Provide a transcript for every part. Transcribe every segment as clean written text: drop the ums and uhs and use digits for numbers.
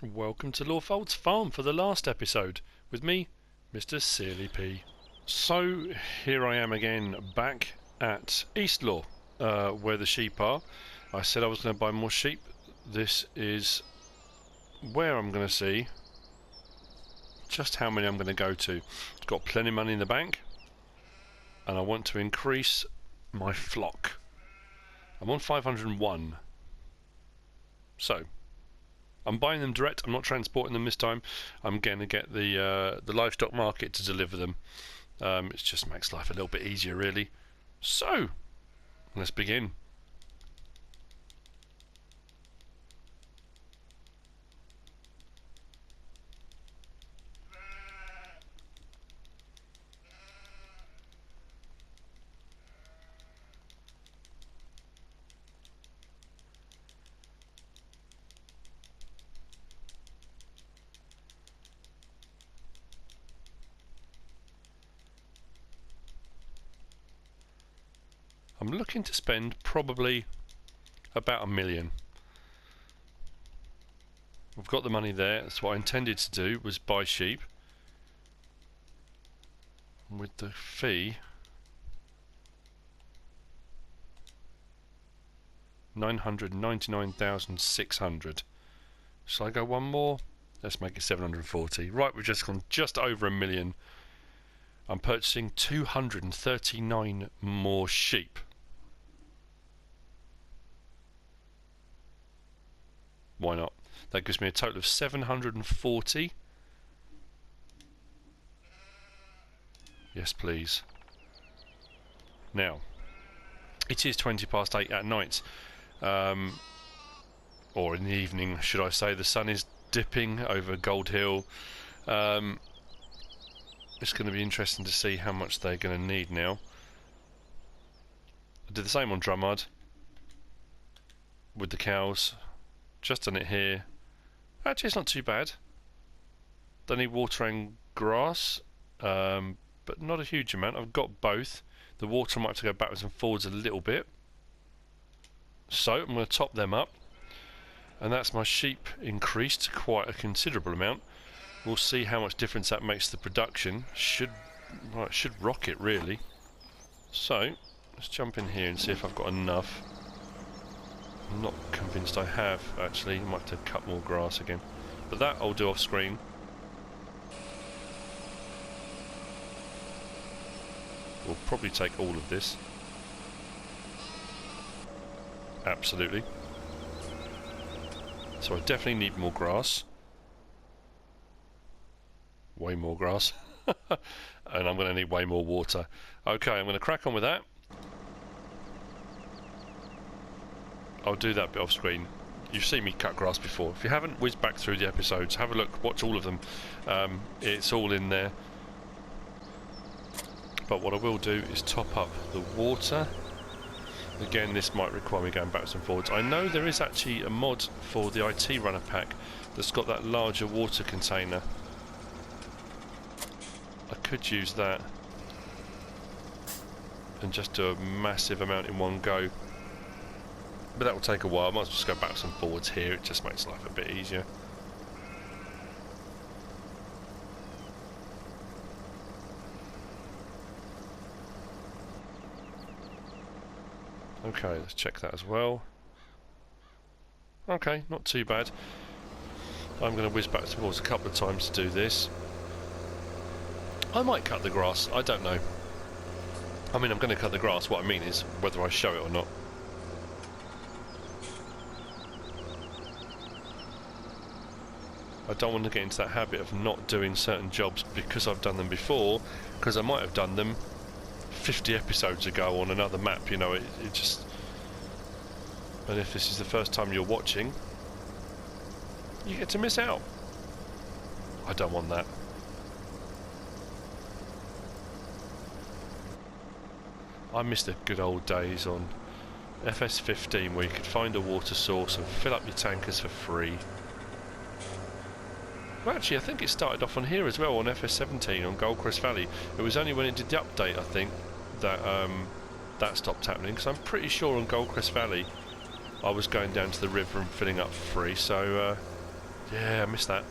Welcome to Lawfolds Farm for the last episode with me, MrSealyp. So here I am again, back at East Law, where the sheep are. I said I was going to buy more sheep. This is where I'm going to see just how many I'm going to go to. I've got plenty of money in the bank, and I want to increase my flock. I'm on 501. So I'm buying them direct. I'm not transporting them this time. I'm going to get the livestock market to deliver them. It just makes life a little bit easier, really. So let's begin. I'm looking to spend probably about $1 million. I've got the money there. That's what I intended to do, was buy sheep. With the fee, 999,600. Shall I go one more? Let's make it 740. Right, we've just gone just over $1 million. I'm purchasing 239 more sheep. Why not? That gives me a total of 740. Yes, please. Now, it is 8:20 at night, or in the evening, should I say. The sun is dipping over Gold Hill. It's going to be interesting to see how much they're going to need now. I did the same on Drummond with the cows. Just done it here. Actually, it's not too bad. They need water and grass, but not a huge amount. I've got both. The water might have to go backwards and forwards a little bit. So I'm going to top them up, and that's my sheep increased quite a considerable amount. We'll see how much difference that makes to the production. Should rocket, really. So let's jump in here and see if I've got enough. I'm not convinced I have, actually. I might have to cut more grass again, but that I'll do off screen. We'll probably take all of this. Absolutely. So I definitely need more grass. Way more grass. And I'm going to need way more water. Okay, I'm going to crack on with that. I'll do that bit off screen. You've seen me cut grass before. If you haven't, whiz back through the episodes, have a look, watch all of them. It's all in there. But what I will do is top up the water. Again, this might require me going backwards and forwards. I know there is actually a mod for the IT runner pack that's got that larger water container. I could use that and just do a massive amount in one go. But that will take a while. I might as well just go backwards and forwards here. It just makes life a bit easier. Okay, let's check that as well. Okay, not too bad. I'm going to whiz backwards and forwards a couple of times to do this. I might cut the grass. I don't know. I mean, I'm going to cut the grass. What I mean is whether I show it or not. I don't want to get into that habit of not doing certain jobs because I've done them before, because I might have done them 50 episodes ago on another map, you know. It just... And if this is the first time you're watching, you get to miss out. I don't want that. I miss the good old days on FS15 where you could find a water source and fill up your tankers for free. Well, actually, I think it started off on here as well, on FS17 on Goldcrest Valley. It was only when it did the update, I think, that that stopped happening, because I'm pretty sure on Goldcrest Valley I was going down to the river and filling up for free. So Yeah, I missed that.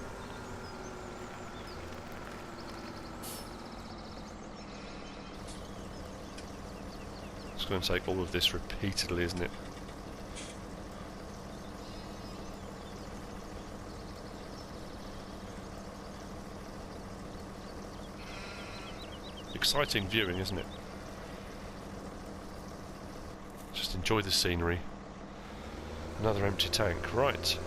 It's going to take all of this repeatedly, isn't it? Exciting viewing, isn't it? Just enjoy the scenery. Another empty tank, right.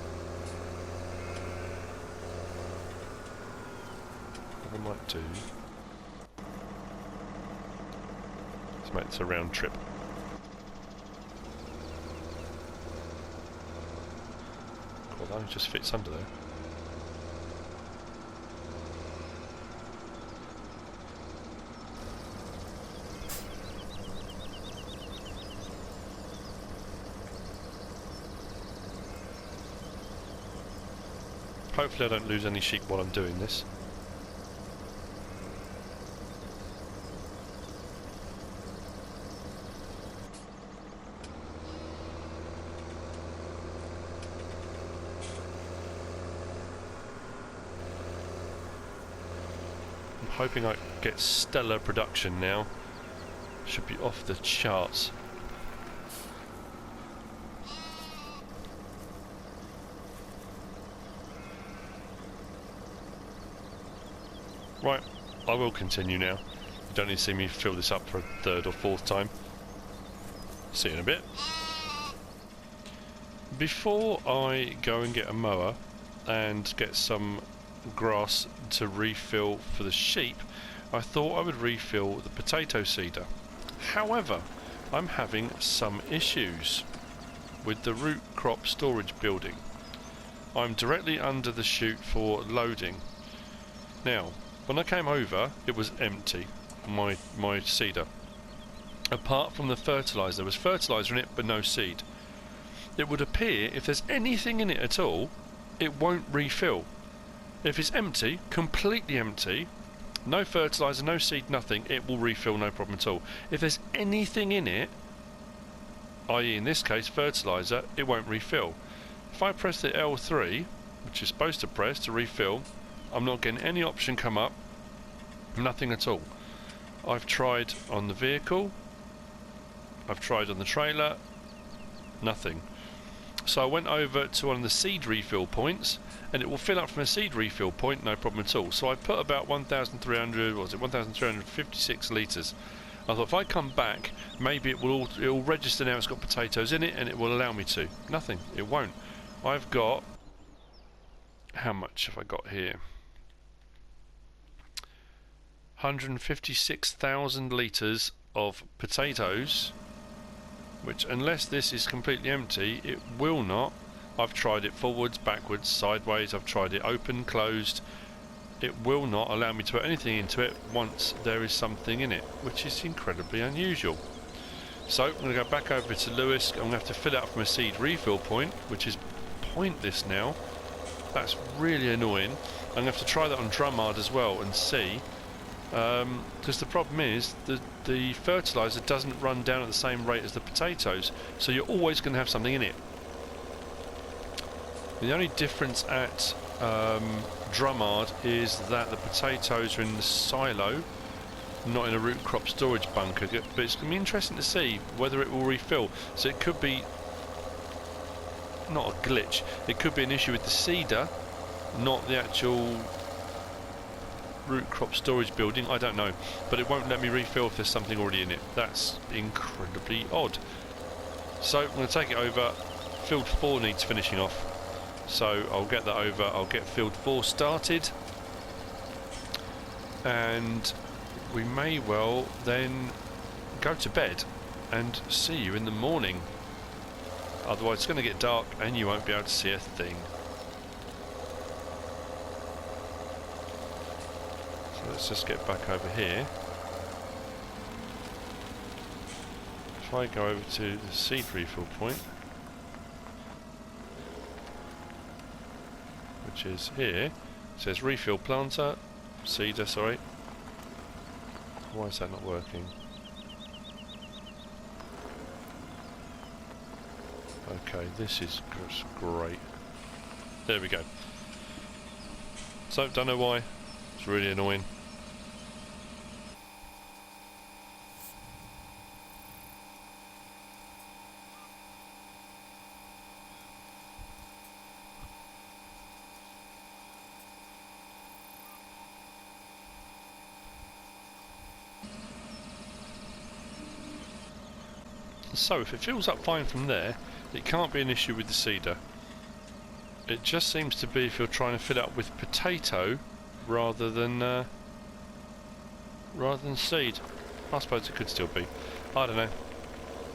What I might do is make this a round trip. Cool, that only just fits under there. Hopefully I don't lose any sheep while I'm doing this. I'm hoping I get stellar production now. Should be off the charts. Right, I will continue now. You don't need to see me fill this up for a third or fourth time. See you in a bit. Before I go and get a mower and get some grass to refill for the sheep, I thought I would refill the potato seeder. However, I'm having some issues with the root crop storage building. I'm directly under the chute for loading. Now, when I came over, it was empty, my seeder. Apart from the fertiliser, there was fertiliser in it, but no seed. It would appear, if there's anything in it at all, it won't refill. If it's empty, completely empty, no fertiliser, no seed, nothing, it will refill, no problem at all. If there's anything in it, i.e. in this case fertiliser, it won't refill. If I press the L3, which is supposed to press to refill, I'm not getting any option come up, nothing at all. I've tried on the vehicle, I've tried on the trailer, nothing. So I went over to one of the seed refill points, and it will fill up from a seed refill point, no problem at all. So I put about 1,300, what was it, 1,356 litres. I thought if I come back, maybe it will register now it's got potatoes in it, and it will allow me to. Nothing, it won't. I've got, how much have I got here? 156,000 litres of potatoes, which unless this is completely empty, it will not. I've tried it forwards, backwards, sideways, I've tried it open, closed. It will not allow me to put anything into it once there is something in it, which is incredibly unusual. So I'm going to go back over to Lewis. I'm going to have to fill it up from a seed refill point, which is pointless now. That's really annoying. I'm going to have to try that on Drummard as well and see. Because the problem is the fertiliser doesn't run down at the same rate as the potatoes, so you're always going to have something in it. The only difference at Drummard is that the potatoes are in the silo, not in a root crop storage bunker, but it's going to be interesting to see whether it will refill. So it could be not a glitch, it could be an issue with the seeder, not the actual root crop storage building, I don't know, but it won't let me refill if there's something already in it. That's incredibly odd. So I'm going to take it over. Field 4 needs finishing off, so I'll get that over. I'll get field 4 started, and we may well then go to bed and see you in the morning. Otherwise it's going to get dark and you won't be able to see a thing. Let's just get back over here. If I go over to the seed refill point, which is here, it says refill planter, seeder, sorry. Why is that not working? Okay, this is just great. There we go. So, don't know why. It's really annoying. So, if it fills up fine from there, it can't be an issue with the seeder. It just seems to be if you're trying to fill it up with potato rather than seed. I suppose it could still be. I don't know.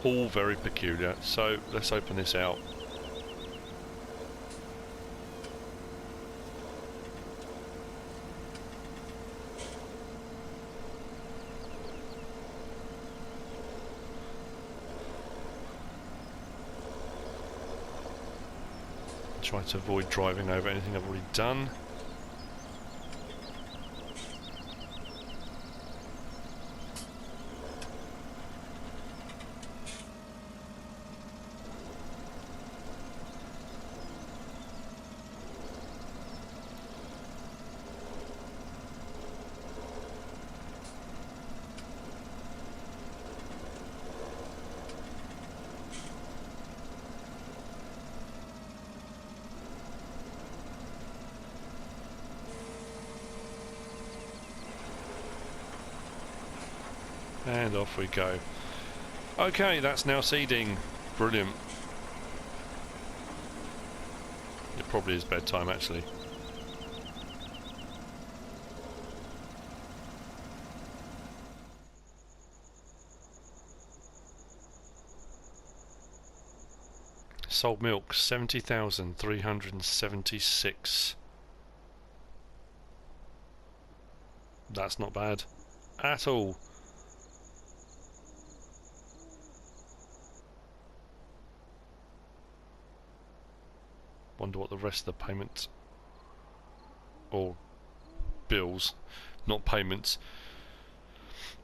All very peculiar. So let's open this out. Try to avoid driving over anything I've already done. And off we go. Okay, that's now seeding. Brilliant. It probably is bedtime, actually. Sold milk, 70,376. That's not bad at all. Wonder what the rest of the payments or bills, not payments,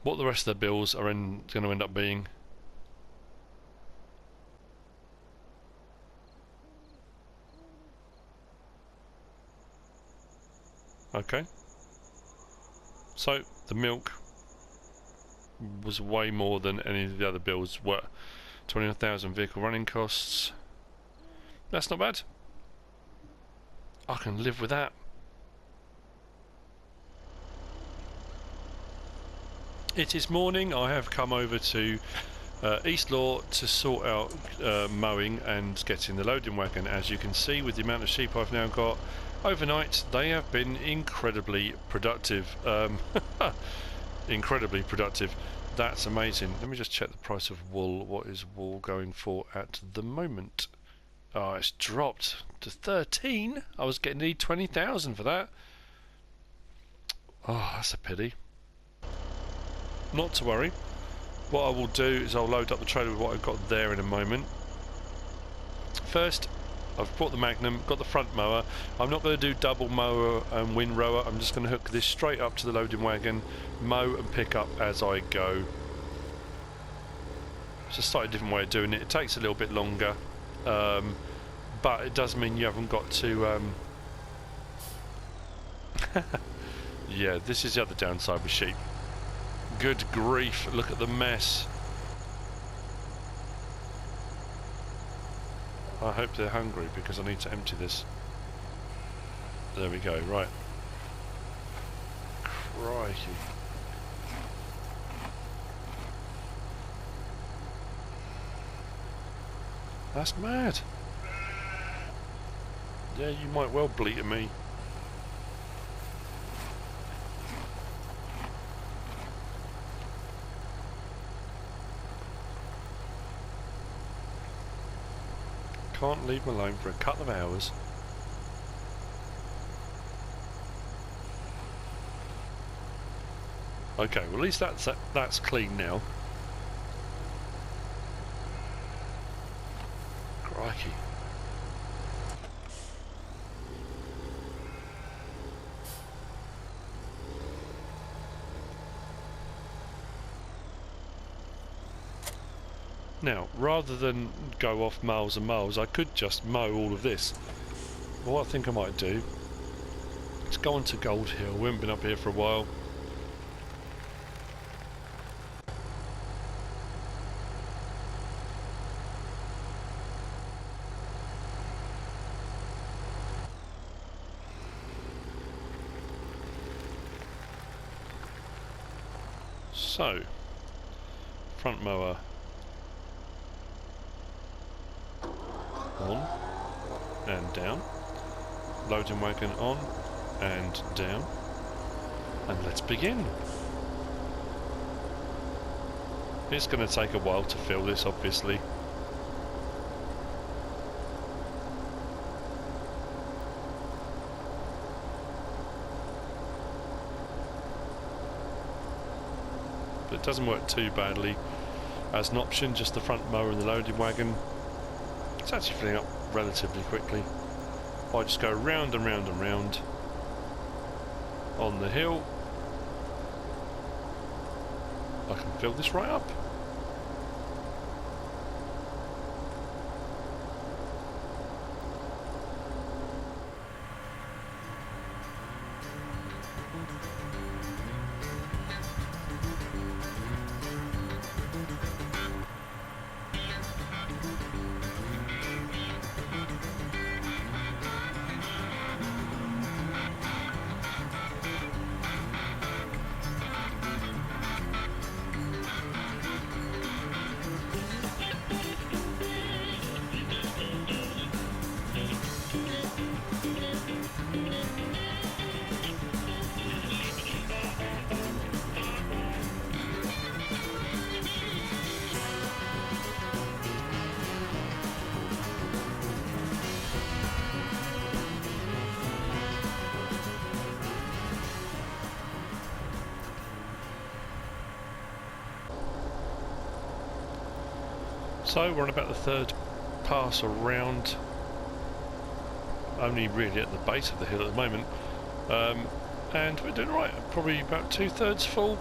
what the rest of the bills are going to end up being. Okay, so the milk was way more than any of the other bills were. 29,000 vehicle running costs. That's not bad. I can live with that. It is morning. I have come over to East Law to sort out mowing and getting the loading wagon. As you can see, with the amount of sheep I've now got overnight, they have been incredibly productive. Incredibly productive. That's amazing. Let me just check the price of wool. What is wool going for at the moment? Oh, it's dropped to 13. I was getting nearly 20,000 for that. Oh, that's a pity. Not to worry. What I will do is I'll load up the trailer with what I've got there in a moment. First, I've brought the Magnum, got the front mower. I'm not going to do double mower and windrower. I'm just going to hook this straight up to the loading wagon, mow and pick up as I go. It's a slightly different way of doing it. It takes a little bit longer. But it does mean you haven't got to yeah, this is the other downside with sheep. Good grief, look at the mess. I hope they're hungry because I need to empty this. There we go, right. Crikey. That's mad. Yeah, you might well bleat at me. Can't leave them alone for a couple of hours. Okay, well at least that's clean now. Crikey. Now, rather than go off miles and miles, I could just mow all of this. What I think I might do Let's go on to Gold Hill. We haven't been up here for a while. So, front mower on and down, loading wagon on and down, and let's begin. It's going to take a while to fill this, obviously. But it doesn't work too badly as an option, just the front mower and the loading wagon. It's actually filling up relatively quickly. I just go round and round and round on the hill. I can fill this right up. So we're on about the third pass around, only really at the base of the hill at the moment, and we're doing right, probably about 2/3 full.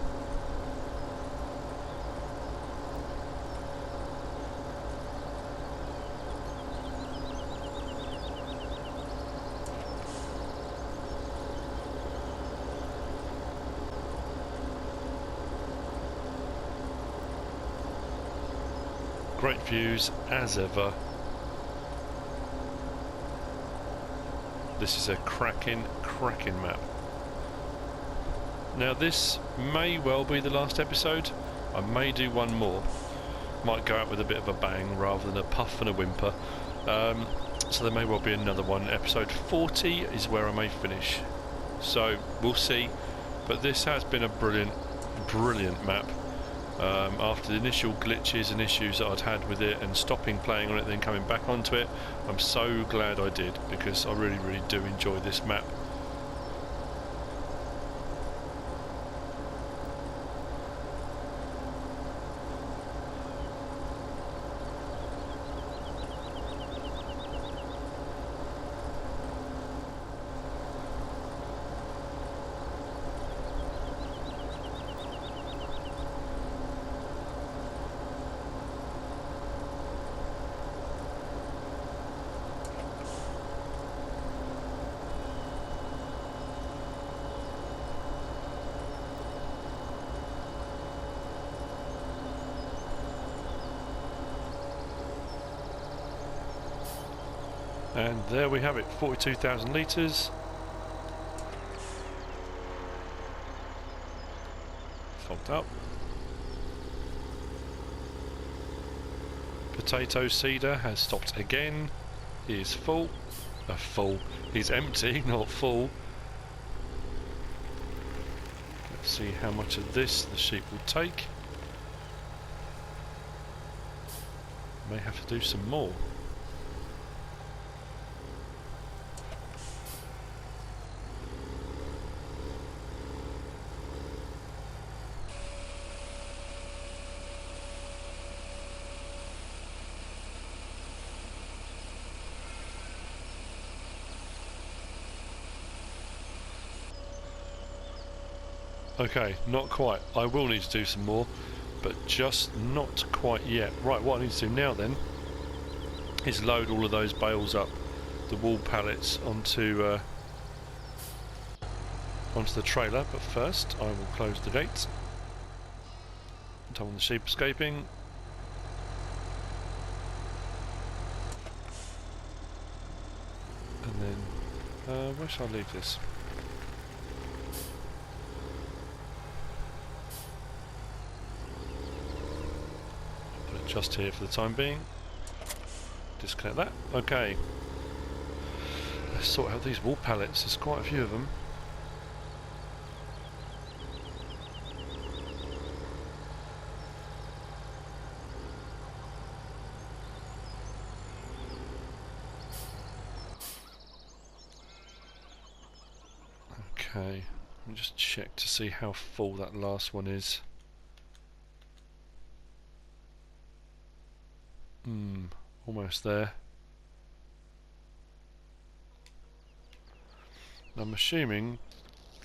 Great views as ever. This is a cracking map. Now this may well be the last episode. I may do one more. Might go out with a bit of a bang rather than a puff and a whimper. So there may well be another one. Episode 40 is where I may finish. So we'll see. But this has been a brilliant map. After the initial glitches and issues that I'd had with it and stopping playing on it then coming back onto it, I'm so glad I did, because I really do enjoy this map. And there we have it, 42,000 litres. Fogged up. Potato seeder has stopped again. He is full. Full. He's empty, not full. Let's see how much of this the sheep will take. May have to do some more. Okay, not quite. I will need to do some more, but just not quite yet. Right, what I need to do now then is load all of those bales up, the wall pallets, onto onto the trailer, but first I will close the gate. Don't want the sheep escaping. And then, where shall I leave this? Put it just here for the time being. Disconnect that. Okay. Let's sort out these wool pallets. There's quite a few of them. Okay, let me just check to see how full that last one is. Almost there. I'm assuming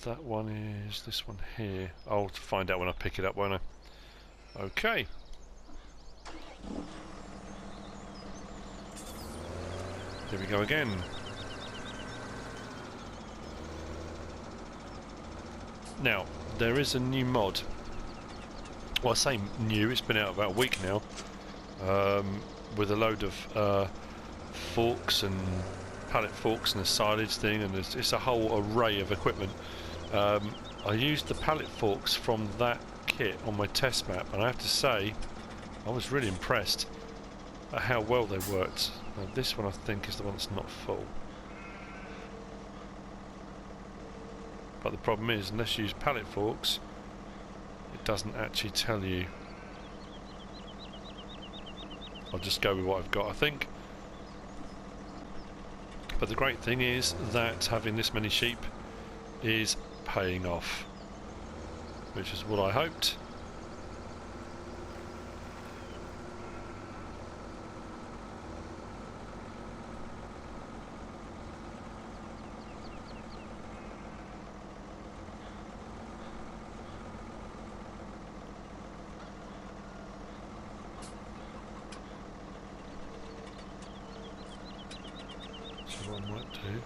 that one is this one here. I'll find out when I pick it up, won't I? Okay. Here we go again. Now, there is a new mod. Well, I say new, it's been out about a week now. With a load of forks and pallet forks and a silage thing, and it's a whole array of equipment. I used the pallet forks from that kit on my test map, and I have to say I was really impressed at how well they worked. Now, this one I think is the one that's not full. But the problem is, unless you use pallet forks, it doesn't actually tell you. I'll just go with what I've got, I think. But the great thing is that having this many sheep is paying off, which is what I hoped. So what I might do,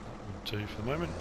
that will do for the moment.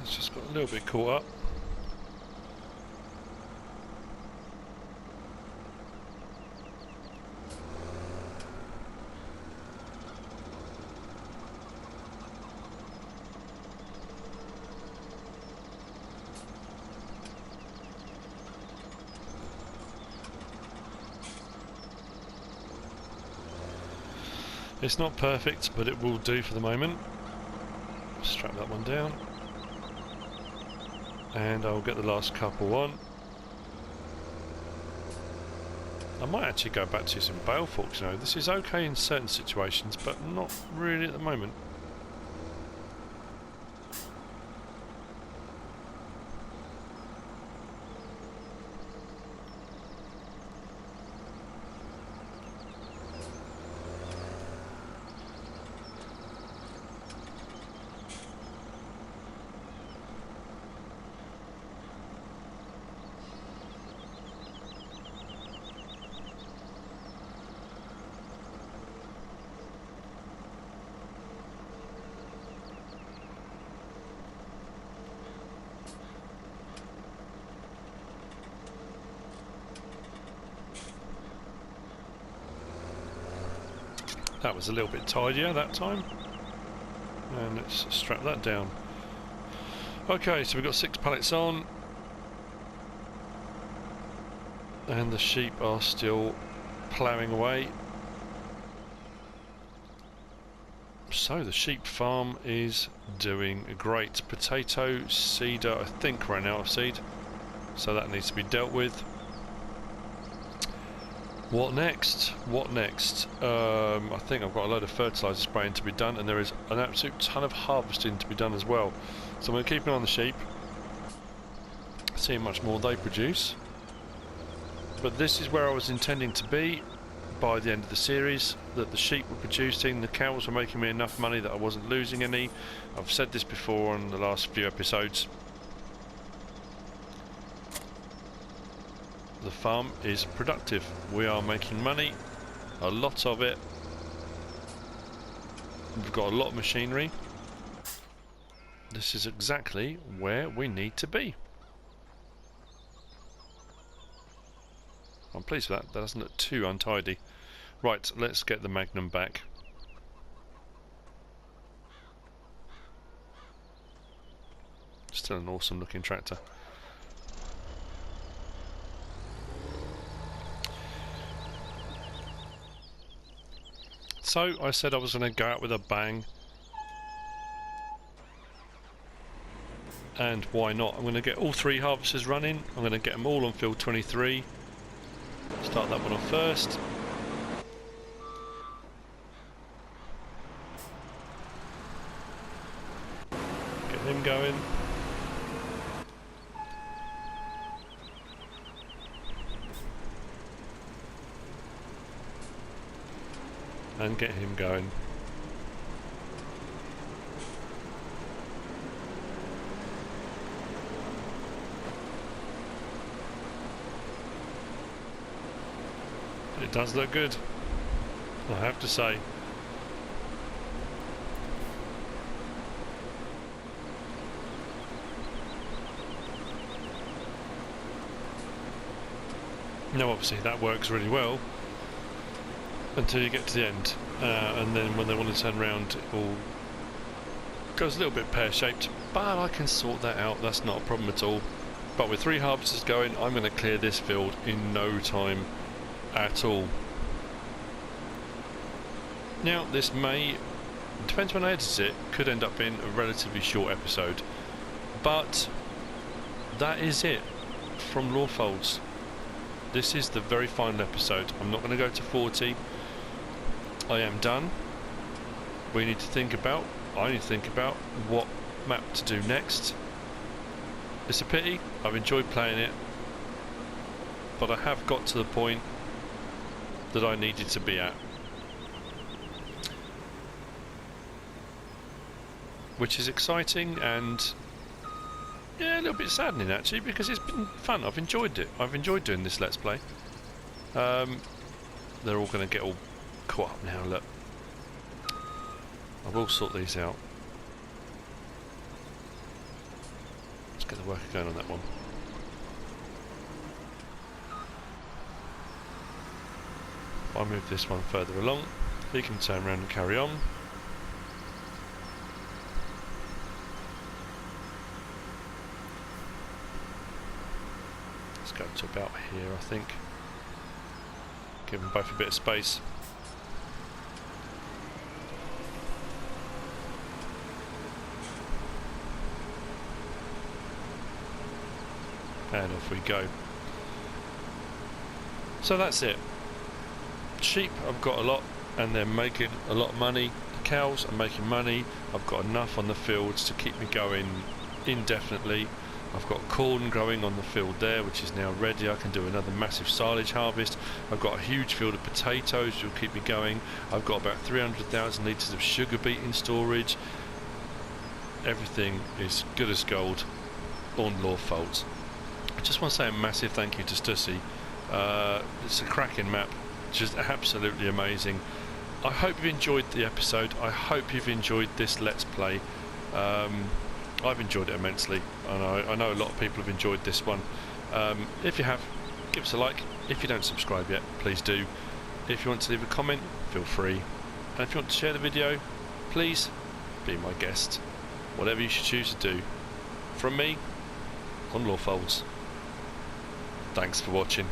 It's just got a little bit caught up. It's not perfect, but it will do for the moment. Strap that one down. And I'll get the last couple on. I might actually go back to some bale forks, you know. This is okay in certain situations, but not really at the moment. That was a little bit tidier that time. And let's strap that down. Okay, so we've got 6 pallets on. And the sheep are still ploughing away. So the sheep farm is doing great. Potato seeder, I think, ran out of seed. So that needs to be dealt with. What next? What next? I think I've got a load of fertiliser spraying to be done, and there is an absolute ton of harvesting to be done as well. So I'm going to keep an eye on the sheep, see how much more they produce. But this is where I was intending to be by the end of the series, that the sheep were producing, the cows were making me enough money that I wasn't losing any. I've said this before on the last few episodes. The farm is productive. We are making money, a lot of it. We've got a lot of machinery. This is exactly where we need to be. I'm pleased with that. That doesn't look too untidy. Right, let's get the Magnum back. Still an awesome looking tractor. So I said I was going to go out with a bang, and why not? I'm going to get all 3 harvesters running. I'm going to get them all on field 23. Start that one off first. Get him going. And get him going. It does look good, I have to say. Now obviously that works really well until you get to the end, and then when they want to turn around it all goes a little bit pear-shaped, but I can sort that out, that's not a problem at all. But with 3 harvesters going, I'm going to clear this field in no time at all. Now this may, depends when I edit it, could end up being a relatively short episode, but that is it from Lawfolds. This is the very final episode. I'm not going to go to 40. I am done. We need to think about, I need to think about what map to do next. It's a pity, I've enjoyed playing it, but I have got to the point that I needed to be at. Which is exciting and yeah, a little bit saddening actually, because it's been fun. I've enjoyed it. I've enjoyed doing this Let's Play. They're all going to get all caught up now, look. I will sort these out. Let's get the worker going on that one. I'll move this one further along. He can turn around and carry on. Let's go to about here, I think. Give them both a bit of space. And off we go. So that's it. sheep, I've got a lot, and they're making a lot of money. The cows are making money. I've got enough on the fields to keep me going indefinitely. I've got corn growing on the field there, which is now ready. I can do another massive silage harvest. I've got a huge field of potatoes, which will keep me going. I've got about 300,000 litres of sugar beet in storage. Everything is good as gold on Lawfolds. I just want to say a massive thank you to Stussy. It's a cracking map, just absolutely amazing. I hope you've enjoyed the episode. I hope you've enjoyed this Let's Play. I've enjoyed it immensely, and I know a lot of people have enjoyed this one. If you have, give us a like. If you don't subscribe yet, please do. If you want to leave a comment, feel free. And if you want to share the video, please be my guest. Whatever you should choose to do. From me, on Lawfolds. Thanks for watching.